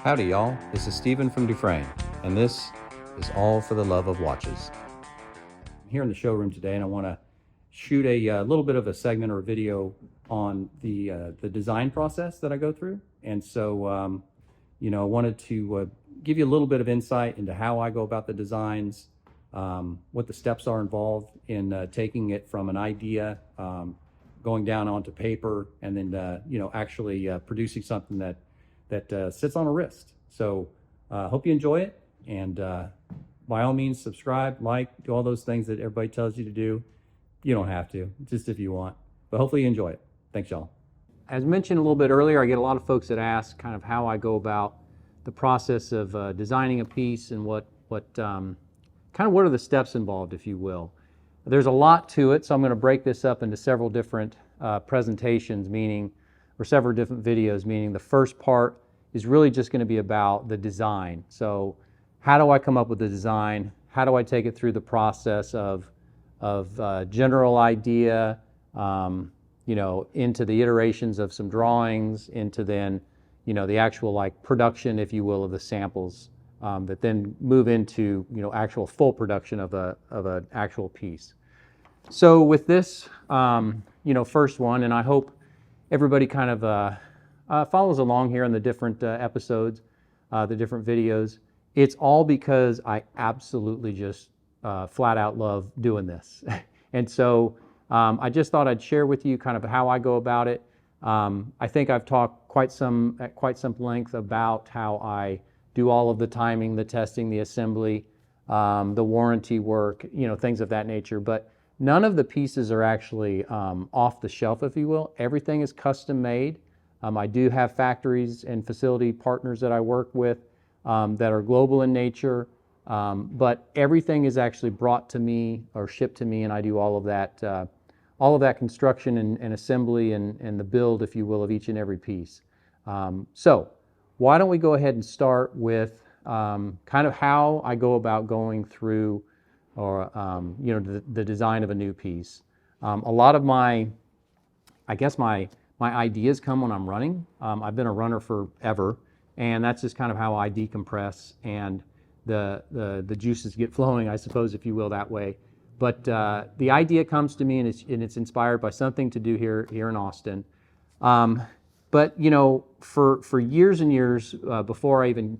Howdy y'all, this is Steven from DuFrane, and this is All for the Love of Watches. I'm here in the showroom today and I want to shoot a little bit of a segment or a video on the design process that I go through. And so, I wanted to give you a little bit of insight into how I go about the designs, what the steps are involved in taking it from an idea, going down onto paper, and then, actually producing something that sits on a wrist. So hope you enjoy it, and by all means subscribe, like, do all those things that everybody tells you to do. You don't have to, just if you want, but hopefully you enjoy it. Thanks y'all. As mentioned a little bit earlier, I get a lot of folks that ask kind of how I go about the process of designing a piece and what are the steps involved, if you will. There's a lot to it, so I'm going to break this up into several different presentations, or several different videos, meaning the first part is really just going to be about the design. So how do I come up with the design? How do I take it through the process of general idea, into the iterations of some drawings, into then, the actual production, if you will, of the samples, that then move into, actual full production of an actual piece. So with this, first one, and I hope everybody kind of follows along here in the different episodes, the different videos. It's all because I absolutely just flat out love doing this. And so I just thought I'd share with you kind of how I go about it. I think I've talked at quite some length about how I do all of the timing, the testing, the assembly, the warranty work, things of that nature. But none of the pieces are actually off the shelf, if you will. Everything is custom made. I do have factories and facility partners that I work with that are global in nature, but everything is actually brought to me or shipped to me, and I do all of that construction and assembly and the build, if you will, of each and every piece. So why don't we go ahead and start with kind of how I go about going through or the design of a new piece. A lot of my ideas come when I'm running. I've been a runner forever, and that's just kind of how I decompress and the juices get flowing, I suppose, if you will, that way. But the idea comes to me, and it's inspired by something to do here in Austin. But for years and years before I even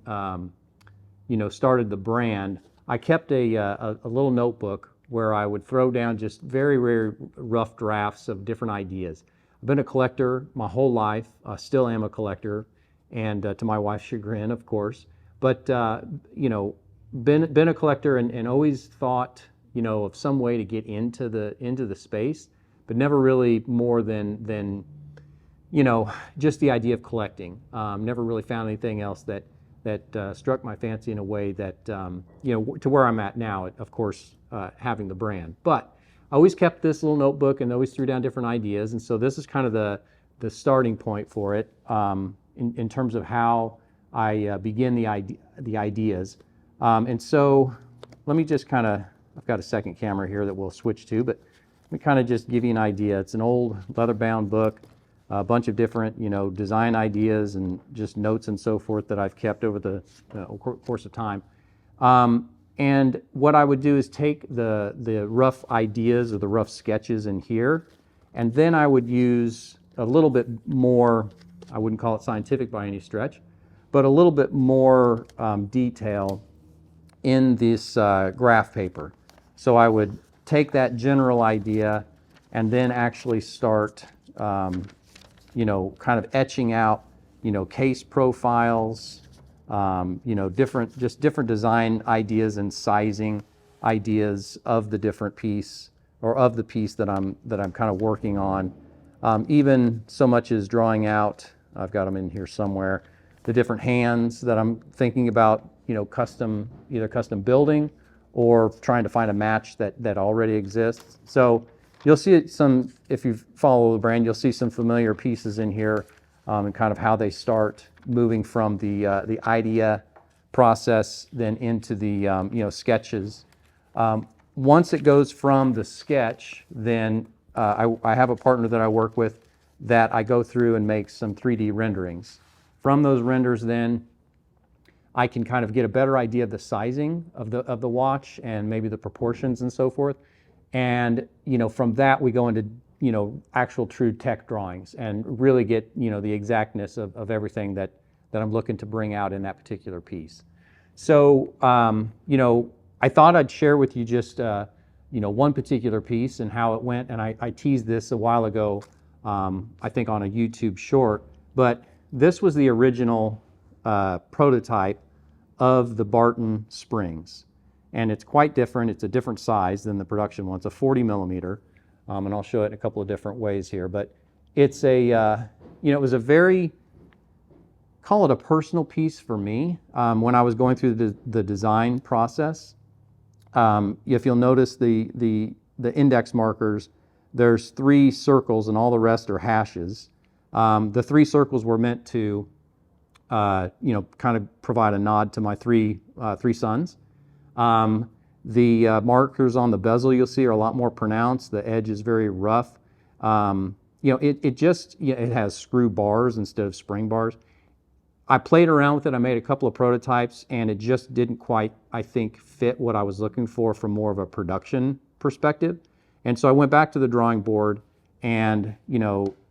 started the brand, I kept a little notebook where I would throw down just very, very rough drafts of different ideas. I've been a collector my whole life, still am a collector, and to my wife's chagrin, of course. But been a collector and always thought of some way to get into the space, but never really more than just the idea of collecting. Never really found anything else that struck my fancy in a way that, to where I'm at now, of course, having the brand. But I always kept this little notebook and always threw down different ideas. And so this is kind of the starting point for it in terms of how I begin the ideas. And so let me just I've got a second camera here that we'll switch to, but let me kind of just give you an idea. It's an old leather-bound book. A bunch of different, design ideas and just notes and so forth that I've kept over the course of time. And what I would do is take the rough ideas or the rough sketches in here, and then I would use a little bit more, I wouldn't call it scientific by any stretch, but a little bit more detail in this graph paper. So I would take that general idea and then actually start kind of etching out, case profiles, different design ideas and sizing ideas of the different piece or of the piece that I'm kind of working on. Even so much as drawing out, I've got them in here somewhere, the different hands that I'm thinking about, either custom building or trying to find a match that already exists. So you'll see if you follow the brand, you'll see some familiar pieces in here and kind of how they start moving from the idea process then into the sketches. Once it goes from the sketch, then I have a partner that I work with that I go through and make some 3D renderings. From those renders then, I can kind of get a better idea of the sizing of the watch and maybe the proportions and so forth. And from that we go into actual true tech drawings and really get the exactness of everything that I'm looking to bring out in that particular piece. So I thought I'd share with you just one particular piece and how it went, and I teased this a while ago, I think on a YouTube short, but this was the original prototype of the Barton springs, and it's quite different. It's a different size than the production one. It's a 40 millimeter, and I'll show it in a couple of different ways here, but it's a it was a very, call it a personal piece for me when I was going through the design process. If you'll notice the index markers, there's 3 circles and all the rest are hashes. The 3 circles were meant to kind of provide a nod to my three sons. The markers on the bezel you'll see are a lot more pronounced. The edge is very rough. It has screw bars instead of spring bars. I played around with it. I made a couple of prototypes, and it just didn't quite, I think, fit what I was looking for from more of a production perspective. And so I went back to the drawing board, and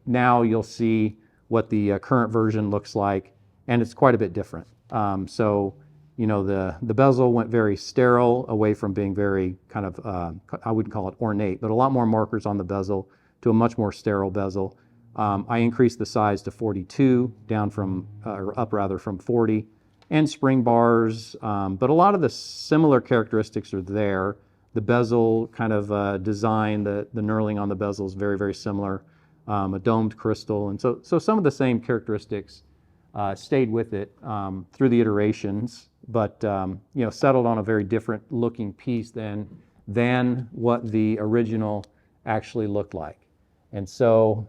now you'll see what the current version looks like, and it's quite a bit different. The bezel went very sterile, away from being very kind of, I wouldn't call it ornate, but a lot more markers on the bezel to a much more sterile bezel. I increased the size to 42, down from, or up rather, from 40, and spring bars, but a lot of the similar characteristics are there. The bezel kind of design, the knurling on the bezel is very, very similar, a domed crystal, and so some of the same characteristics stayed with it through the iterations, but settled on a very different looking piece than what the original actually looked like. And so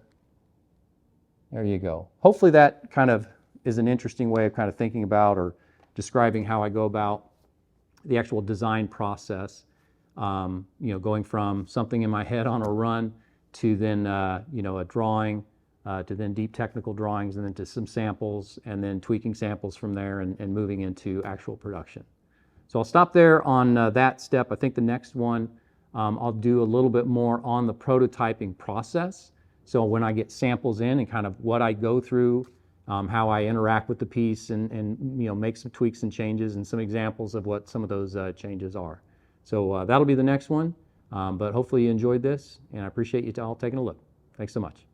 there you go. Hopefully that kind of is an interesting way of kind of thinking about or describing how I go about the actual design process. Going from something in my head on a run to then a drawing, to then deep technical drawings, and then to some samples, and then tweaking samples from there and moving into actual production. So I'll stop there on that step. I think the next one I'll do a little bit more on the prototyping process. So when I get samples in and kind of what I go through, how I interact with the piece, and make some tweaks and changes, and some examples of what some of those changes are. So that'll be the next one, but hopefully you enjoyed this, and I appreciate you all taking a look. Thanks so much.